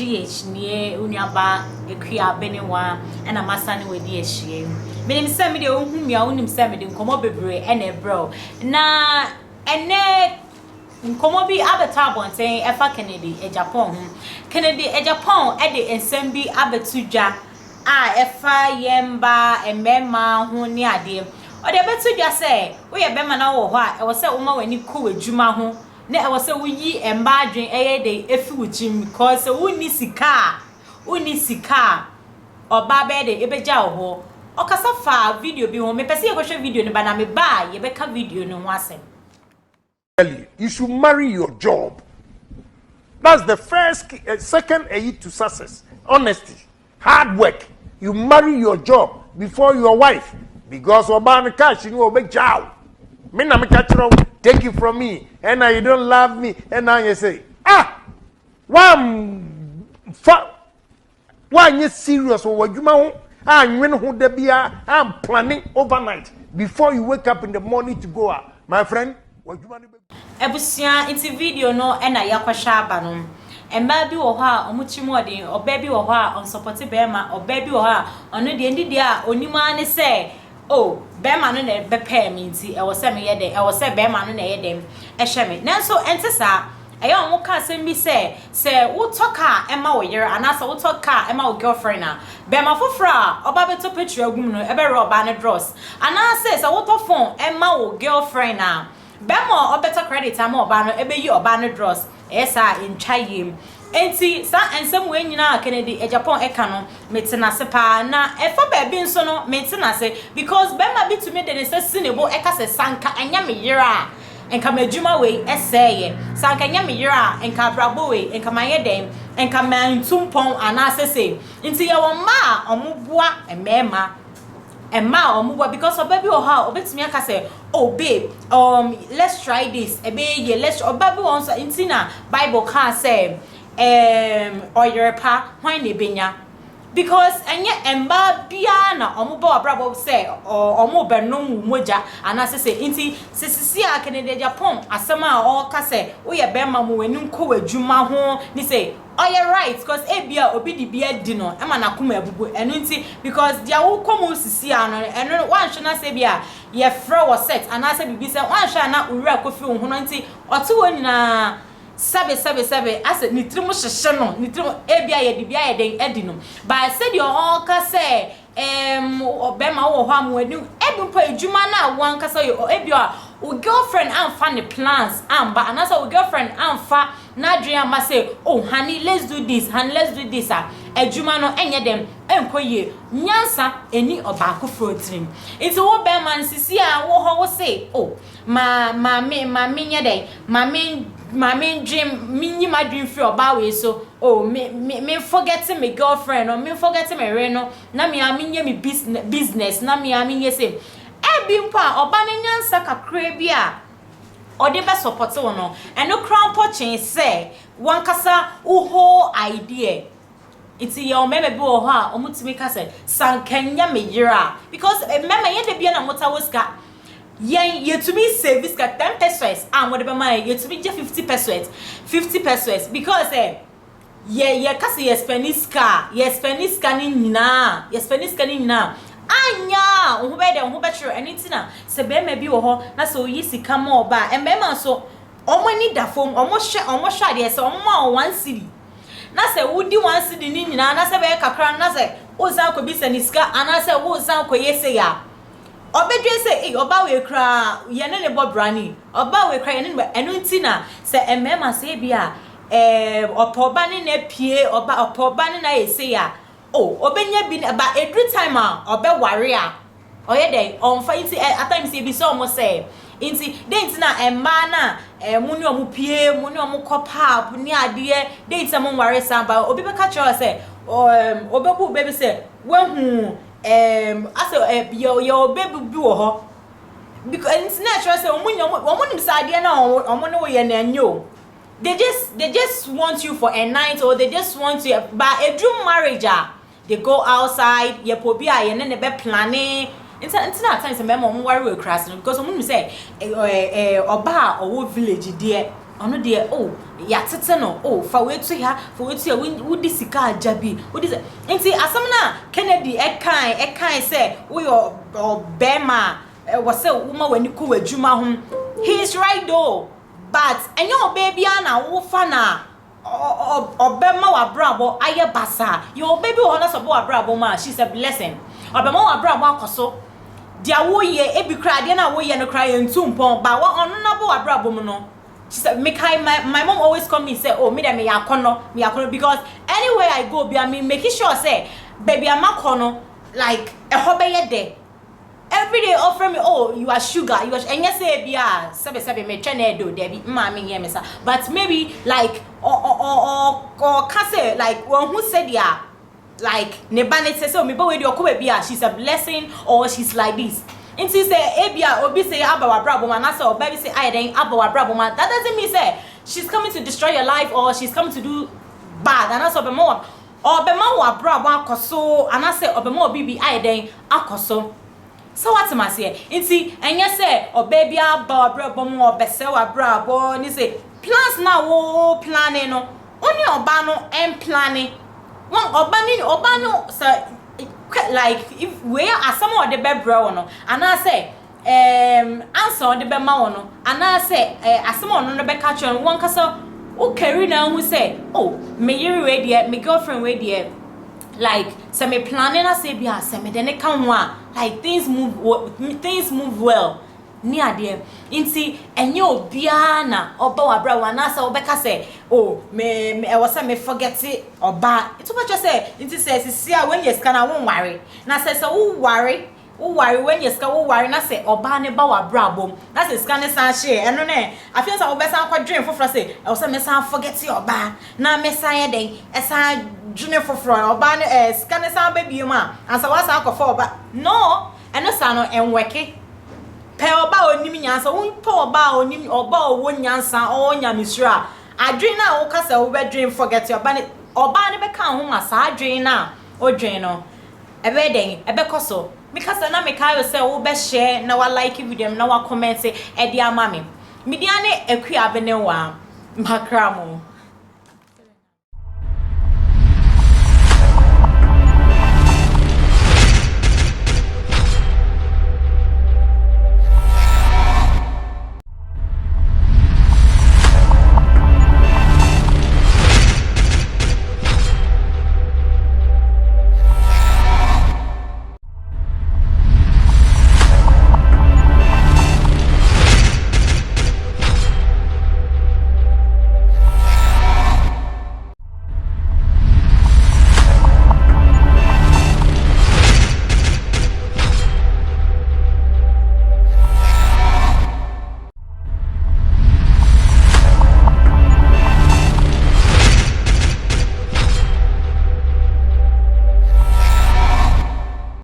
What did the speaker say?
GH near Unyaba, a Kia Benewa, and a Massani with the Shie. Meaning Sammy, whom you own him, Sammy, come up and a bro. Na, and ne. Nkomo bi abeta bonten efa Kennedy Agyapong Kennedy Agyapong e de ensem bi abetudwa a efa yemba emema ho ni ade o de betudwa se wo ye bema na wo ho a e wo se wo ma wani ko wadwuma ho na e wo se wo yi emba adwen eye de efi wuchim because woni sika oba be de ebeja wo ho okasa fa video bi ho me pese ye ko hwe video ni ba na me ba ye beka video ni ho asem. You should marry your job. That's the first, second key to success. Honesty, hard work. You marry your job before your wife, because Obama cash you know big job. Me na me catch take it from me, and now you don't love me, and now you say, why you serious or what you want? I'm planning overnight before you wake up in the morning to go out, my friend. Ebusia inti video no ena yakwasha aba no emba bi wo ho a omuchimode oba bi wo ho a on support bema oba bi wo ho a ono de ndidi a onima ne se bema no na bepa mi nti e wo se me ye de e wo se bema no na ye dem e hye me nanso entisa eya on ka asem bi se wo toka ema wo yere anasa wo toka ema wo girlfriend na bema fofra oba beto petru agum no e be roba ne dross anasa se wo to phone ema wo girlfriend na Bemo or better credit am oba no ebe yi oba no dross esa ntwayem enti sa ensem we nyina Kennedy Agyapong eka no metena se pa na efa ba bi nso no metena se because bema bi to me de ne se sinebo eka se sanka anya me yira enka madwuma we eseye sanka anya me yira enka brabo we enka maye dem enka mantumpon anase se enti ye wo ma omoboa emema Emma or because of baby or how obetimi aka say babe let's try this ye let's or baby wants intina Bible can say or your pa when they benya because enye emba bia na omoba brabo say or omoba no moja anase say inti sisi a Kennedy Agyapong asema o ka say wo ye bema mo wani nko wadwuma ho ni say you're right because ebia obi di bia di no e ma na koma abubu eno nti because dia wo komo sisi ano eno wan hwe na se bia ye frɛ wo set anase bibi se wan hwe na owura kofi wo ho no nti oto wo nyina sabe ase nitrim hyehye no nitrim ebia ye di bia ye den edi no ba said your all ka say obema wo ho am wani ebi mpa adwuma na wan ka say ebia o girlfriend amfa ne plans amba anasa o girlfriend amfa na dream ma say honey let's do this adwuma no enye dem enkoye nyansa eni obako frotrim iti wo be man sisi a wo ho wo say ma nye dey ma me dream minyi ma dream free oba we so me forgetting my girlfriend or me forgetting my reno na me aminye me business na me aminye say ebi mpa oba ne nyansa kakra bi a ode be support wo no eno crown poaching say one kasa whole idea iti ye omeme bi wo ho a omutimi ka say sankanya me yira because mema ye de bia na mota woska ye to be save this 10 pesos and whatever my ye to be just 50 pesos because ye kasi ye speniska ni nyina anya wo be de wo be tro enitina se be ma bi wo ho na so yi sika mo ba e be ma so omani da fom omo hwa de se omo ma 1 cedi na se wudi 1 cedi ni nyina na se be kakra na se o za ko bi se niska ana se wo za ko yese ya obedwe se oba we kra ye ne bobrani oba we kra ye ne enu ntina se emema se bia opoba ni na pie opoba ni na yese ya obenya bi ba every time obe ware a oye dey on fa nti at times e bi so mo say nti dey ntina emma na muni omu pie muni omu kopa ni ade dey ntina mo ware samba obi be catch us say obeku baby say wehu ase your baby bi wo ho because it's natural say omunim sade na omo ne wo ye na anyo they just want you for a night or they just want you but a dream marriage they go outside ye pobi a ye ne be planning intina at times me mo worry we crass because omunim say oba owo village there ono de oh ya tete no oh fa wetu ya fa wetu ya wudi sika ajabi wudi se nti asam na Kennedy ekan say we your bema was say woman when you ko adwuma ho he is right though but enyo baby na wo fa na obema wa brabo aye basa your baby wo na so bo brabo ma she's a blessing obema wa brabo akoso dia wo ye ebi kra dia na wo ye no kra ye ntumpon ba wo ono na bo wa brabo mu no. She said, my mom always come me say, oh, me yakono because anywhere I go, be I mean making sure say, baby I'm a kono like a hobby day. Every day offer me, oh, you are sugar, you are and yes say be sabe me chane do Debbie, mommy yemisa. But maybe like or can say like one who said yeah, like nebane say so me but with your she's a blessing or she's like this. And she say ebia obi say abawa brabo man na say or baby say I then abawa brabo man that doesn't mean say she's coming to destroy your life or she's coming to do bad and also be more or be more wa brabo akoso and I say obemo obi bi I then akoso so what am I say nti enye say or baby abawa brabo mo obese wa brabo ni say plans na wo planning no oni oba no en planning one oba no say like if we are some of the bebra no and I say answer the bema no and I say asemo no be catch on one kasa o carry na who say oh me yiri we there me girlfriend we there like say me planning I say bia say me then can one like things move well ni ade nti enye obia na oba wa bra wana say obeka say oh me e was say me forget it oba it was just say nti say see when you scan na won worry na say so worry when you scan wo worry na say oba ne ba wa bra bom na say scan san share eno ne afia say obesa kwa dream foforo say e was say me san forget it oba na me san den e san dream foforo oba ne scan san ba bioma and say was san akofo oba no eno san no enweke pe oba onim nyansa won pe oba onim oba owo nyansa o nyamisura adwen na wo kasa wo be dream forget your oba ne be kan ho ma sa adwen na o dwen no ebe den ebe koso because na me kai say wo be share na wa like video na wa comment e dia ama me media ne akua be ne wa makramo